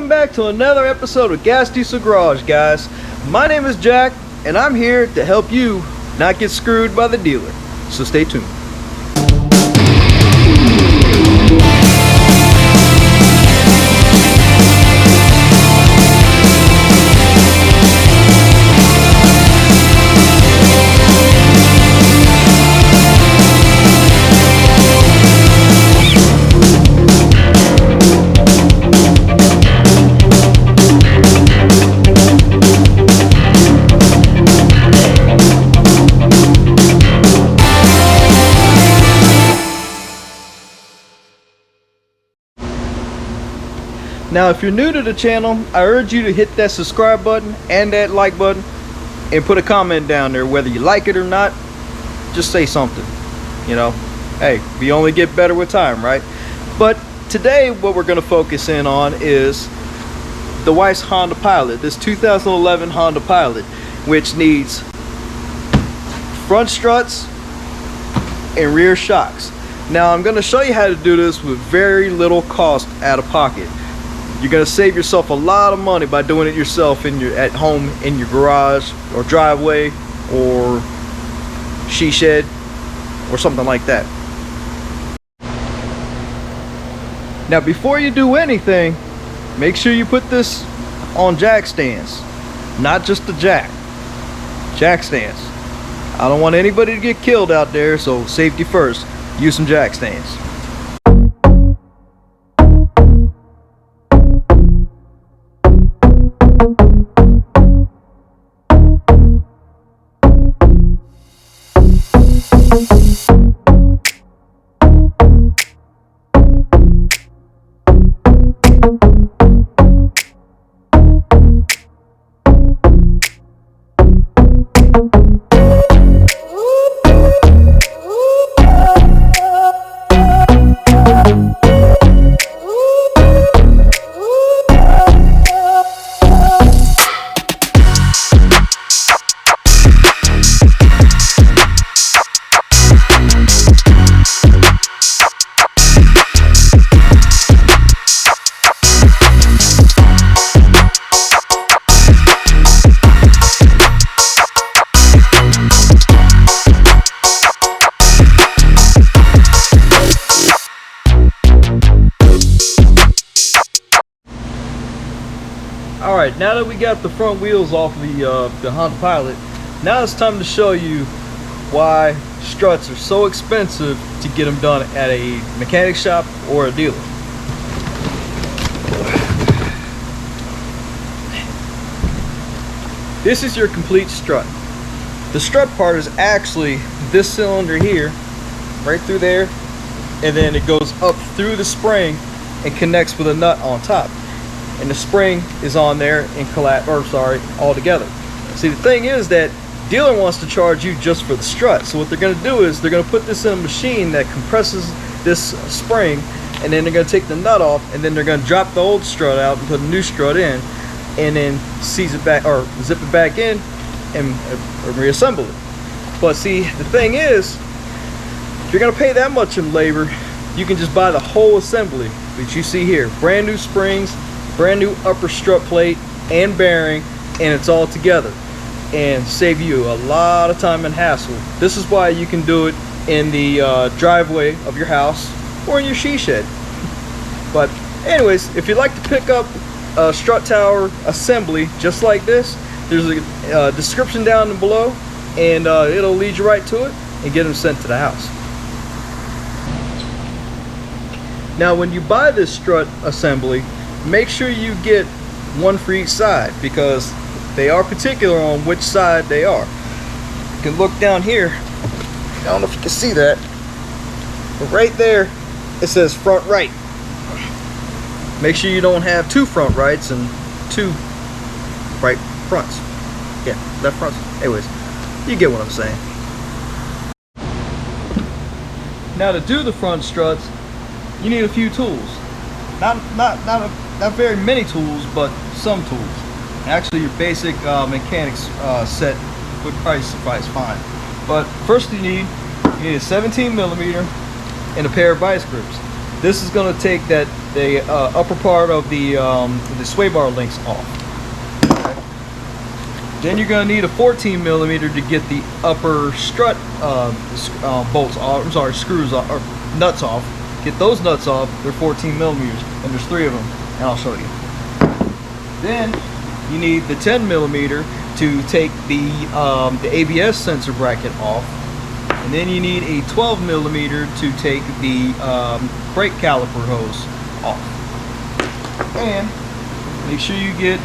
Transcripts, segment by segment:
Welcome back to another episode of GasDiesel Garage, guys. My name is Jack, and I'm here to help you not get screwed by the dealer. So stay tuned. Now, if you're new to the channel, I urge you to hit that subscribe button and that like button and put a comment down there. Whether you like it or not, just say something. You know, hey, we only get better with time, right? But today what we're going to focus in on is the wife's Honda Pilot, this 2011 Honda Pilot, which needs front struts and rear shocks. Now, I'm going to show you how to do this with very little cost out of pocket. You're going to save yourself a lot of money by doing it yourself at home in your garage or driveway or she shed or something like that. Now, before you do anything, make sure you put this on jack stands, not just the jack stands. I don't want anybody to get killed out there, so safety first. Use some jack stands. Alright, now that we got the front wheels off the Honda Pilot, now it's time to show you why struts are so expensive to get them done at a mechanic shop or a dealer. This is your complete strut. The strut part is actually this cylinder here, right through there, and then it goes up through the spring and connects with a nut on top. And the spring is on there and all together. See, the thing is that dealer wants to charge you just for the strut. So what they're going to do is they're going to put this in a machine that compresses this spring, and then they're going to take the nut off, and then they're going to drop the old strut out and put a new strut in, and then seize it back or zip it back in and reassemble it. But see, the thing is, if you're going to pay that much in labor, you can just buy the whole assembly that you see here. Brand new springs, brand new upper strut plate and bearing, and it's all together, and save you a lot of time and hassle. This is why you can do it in the driveway of your house or in your she shed. But anyways, if you'd like to pick up a strut tower assembly just like this, there's a description down below, and it'll lead you right to it and get them sent to the house. Now, when you buy this strut assembly, make sure you get one for each side, because they are particular on which side they are. You can look down here, I don't know if you can see that, but right there it says front right. Make sure you don't have two front rights and two right fronts. Yeah, left fronts. Anyways, you get what I'm saying. Now, to do the front struts, you need a few tools. Not very many tools, but some tools. Actually, your basic mechanics set would probably suffice fine. But first you need a 17mm and a pair of vice grips. this is going to take the upper part of the sway bar links off. Okay. Then you're going to need a 14 millimeter to get the upper strut bolts off. I'm sorry, screws off, or nuts off. Get those nuts off. They're 14 millimeters, and there's 3 of them, and I'll show you. Then you need the 10 millimeter to take the ABS sensor bracket off, and then you need a 12 millimeter to take the brake caliper hose off. And make sure you get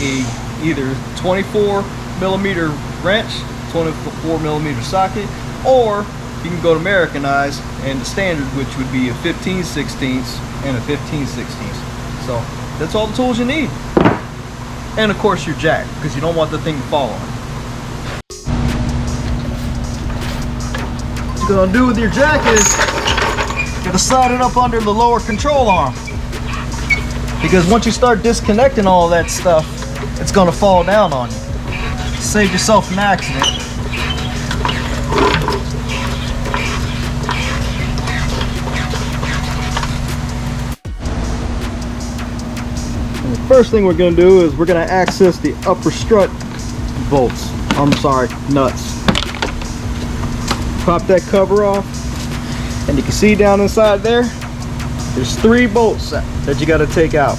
a either 24 millimeter wrench, 24 millimeter socket, or you can go to Americanized and the standard, which would be a 15/16 and a 15/16. So that's all the tools you need. And of course your jack, because you don't want the thing to fall on. What you're gonna do with your jack is you're gonna slide it up under the lower control arm, because once you start disconnecting all that stuff, it's gonna fall down on you. Save yourself an accident. First thing we're going to do is we're going to access the upper strut bolts. I'm sorry, nuts. Pop that cover off, and you can see down inside there's 3 bolts that you got to take out,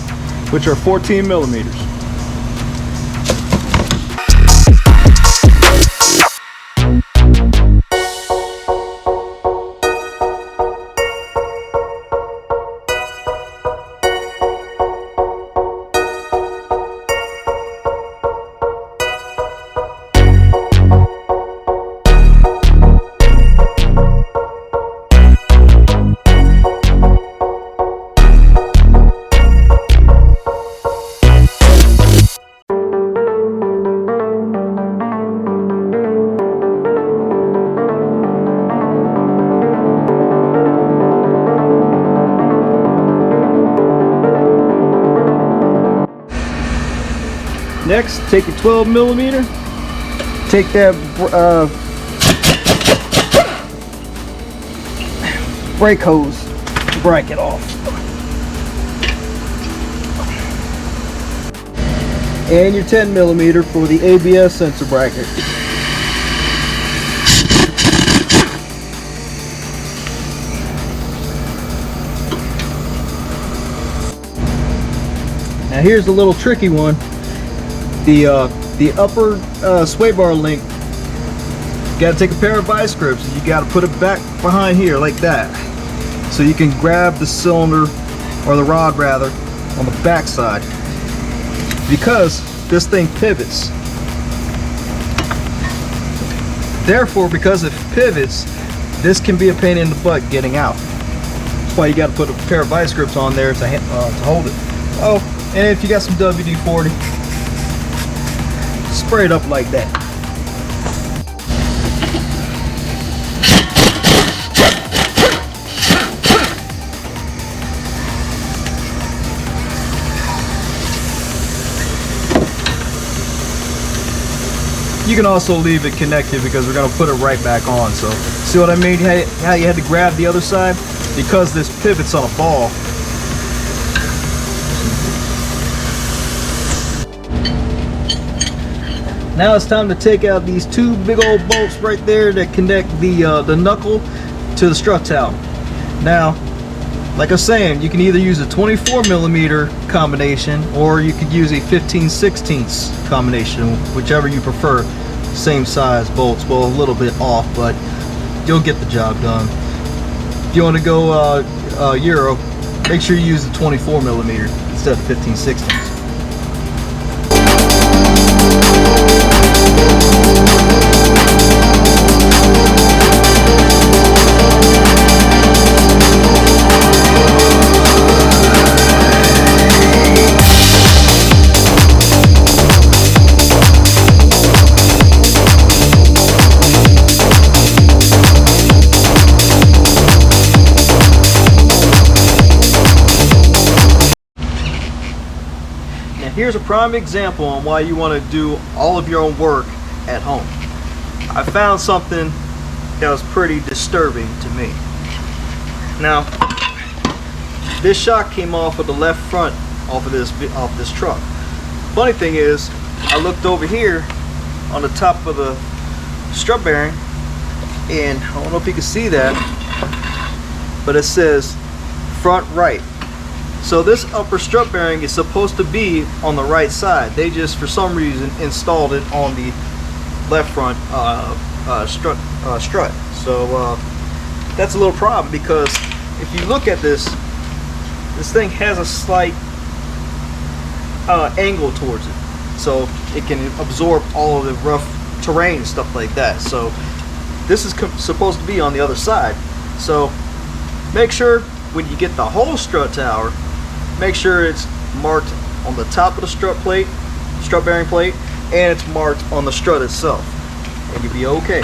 which are 14 millimeters. Next, take your 12 millimeter, take that brake hose bracket off, and your 10 millimeter for the ABS sensor bracket. Now here's the little tricky one. The upper sway bar link, you got to take a pair of vice grips and you got to put it back behind here like that, so you can grab the cylinder, or the rod rather, on the back side, because this thing pivots. Therefore, because it pivots, this can be a pain in the butt getting out. That's why you got to put a pair of vice grips on there to hold it. Oh, and if you got some WD-40, spray it up like that. You can also leave it connected because we're going to put it right back on. So see what I mean? How you had to grab the other side? Because this pivots on a ball. Now it's time to take out these 2 big old bolts right there that connect the knuckle to the strut tower. Now, like I was saying, you can either use a 24 millimeter combination, or you could use a 15/16 combination, whichever you prefer. Same size bolts, well, a little bit off, but you'll get the job done. If you want to go Euro, make sure you use the 24 millimeter instead of 15/16. Here's a prime example on why you want to do all of your own work at home. I found something that was pretty disturbing to me. Now, this shock came off of the left front off this truck. Funny thing is, I looked over here on the top of the strut bearing, and I don't know if you can see that, but it says front right. So this upper strut bearing is supposed to be on the right side. They just, for some reason, installed it on the left front strut. So that's a little problem, because if you look at this thing has a slight angle towards it, so it can absorb all of the rough terrain and stuff like that. So this is supposed to be on the other side. So make sure when you get the whole strut tower, make sure it's marked on the top of the strut bearing plate, and it's marked on the strut itself, and you'll be okay.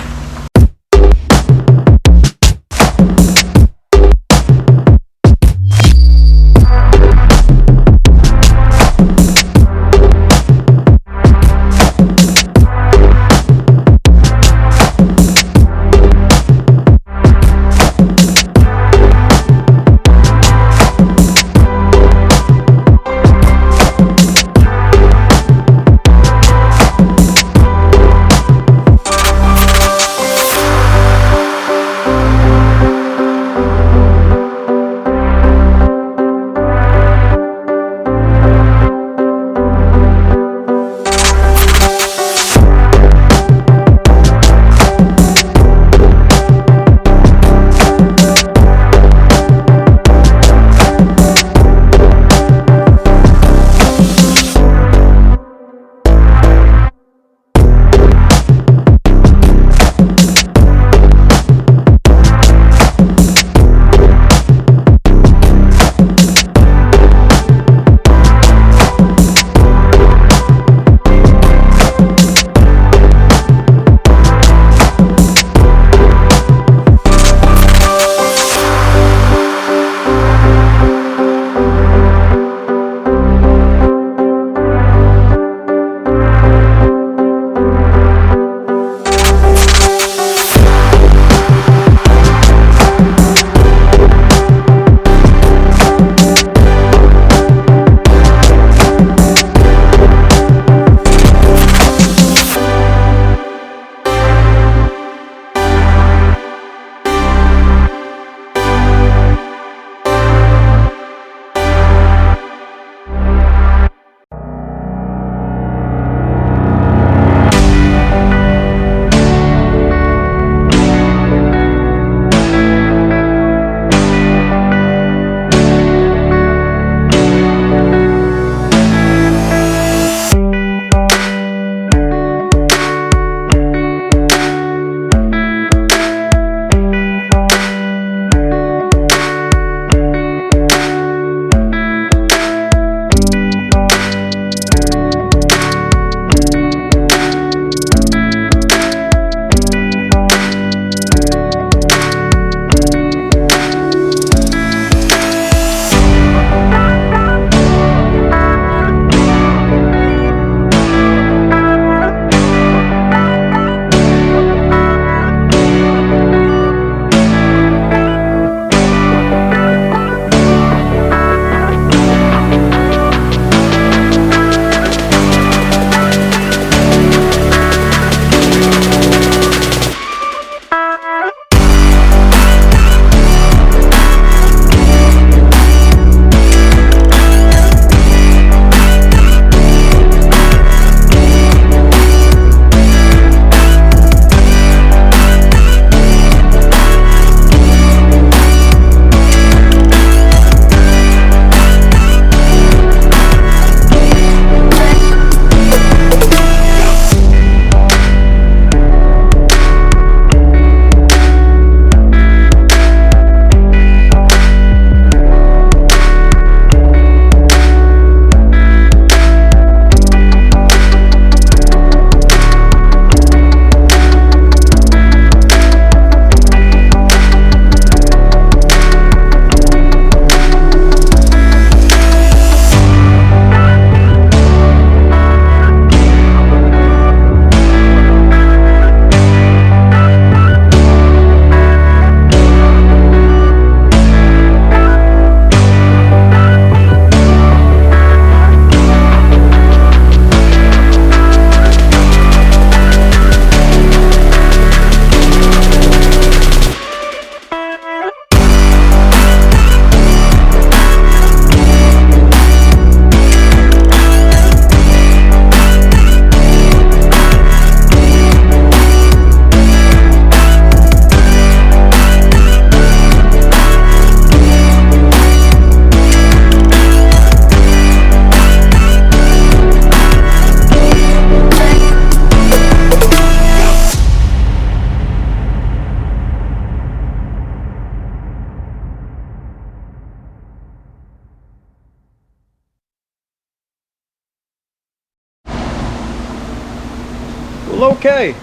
Well, okay,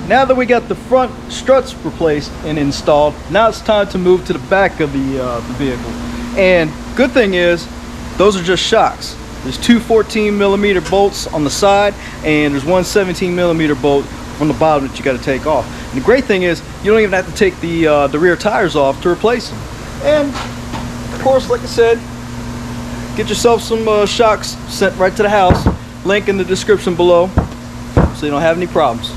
now that we got the front struts replaced and installed, now it's time to move to the back of the vehicle. And good thing is, those are just shocks. There's two 14mm bolts on the side, and there's one 17mm bolt on the bottom that you got to take off. And the great thing is, you don't even have to take the rear tires off to replace them. And of course, like I said, get yourself some shocks sent right to the house. Link in the description below, so you don't have any problems.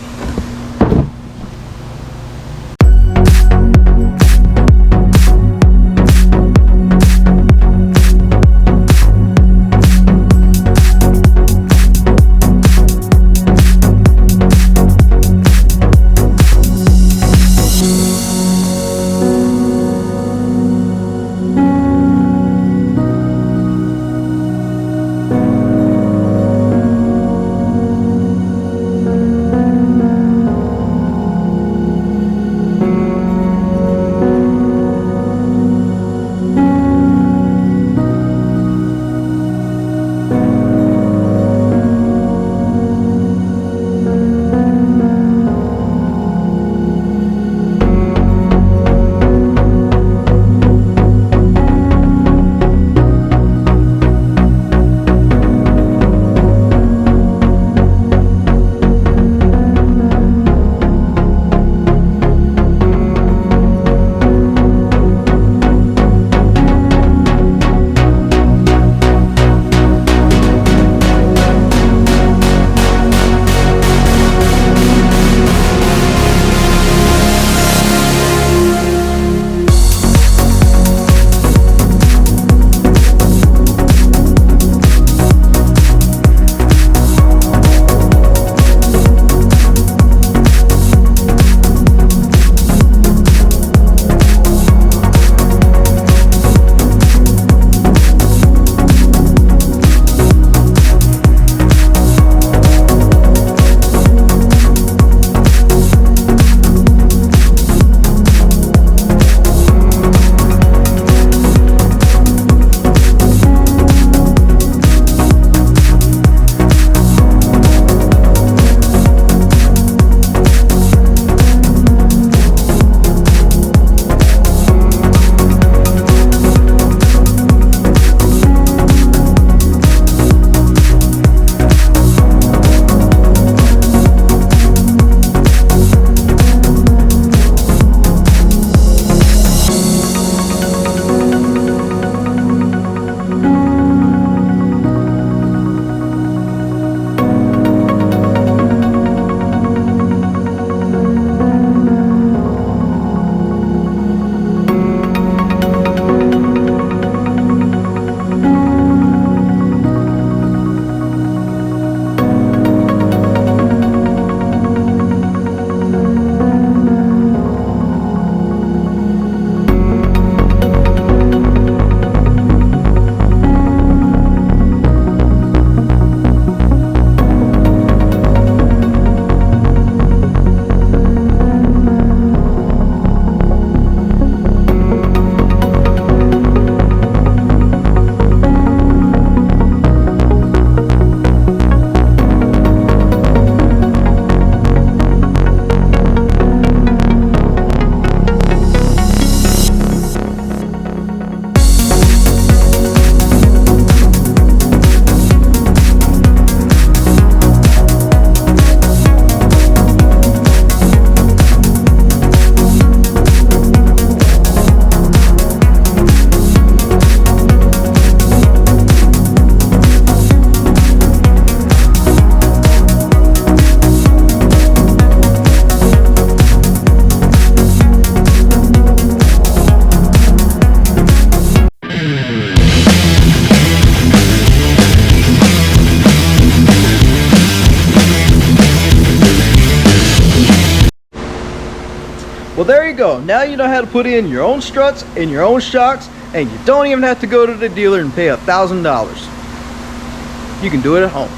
Well, there you go. Now you know how to put in your own struts and your own shocks, and you don't even have to go to the dealer and pay $1,000. You can do it at home.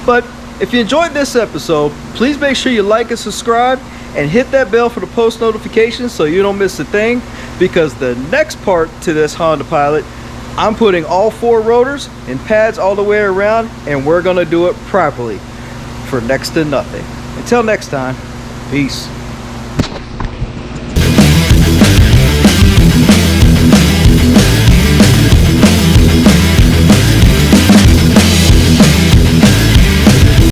But if you enjoyed this episode, please make sure you like and subscribe and hit that bell for the post notifications so you don't miss a thing, because the next part to this Honda Pilot, I'm putting all 4 rotors and pads all the way around, and we're gonna do it properly for next to nothing. Until next time, peace.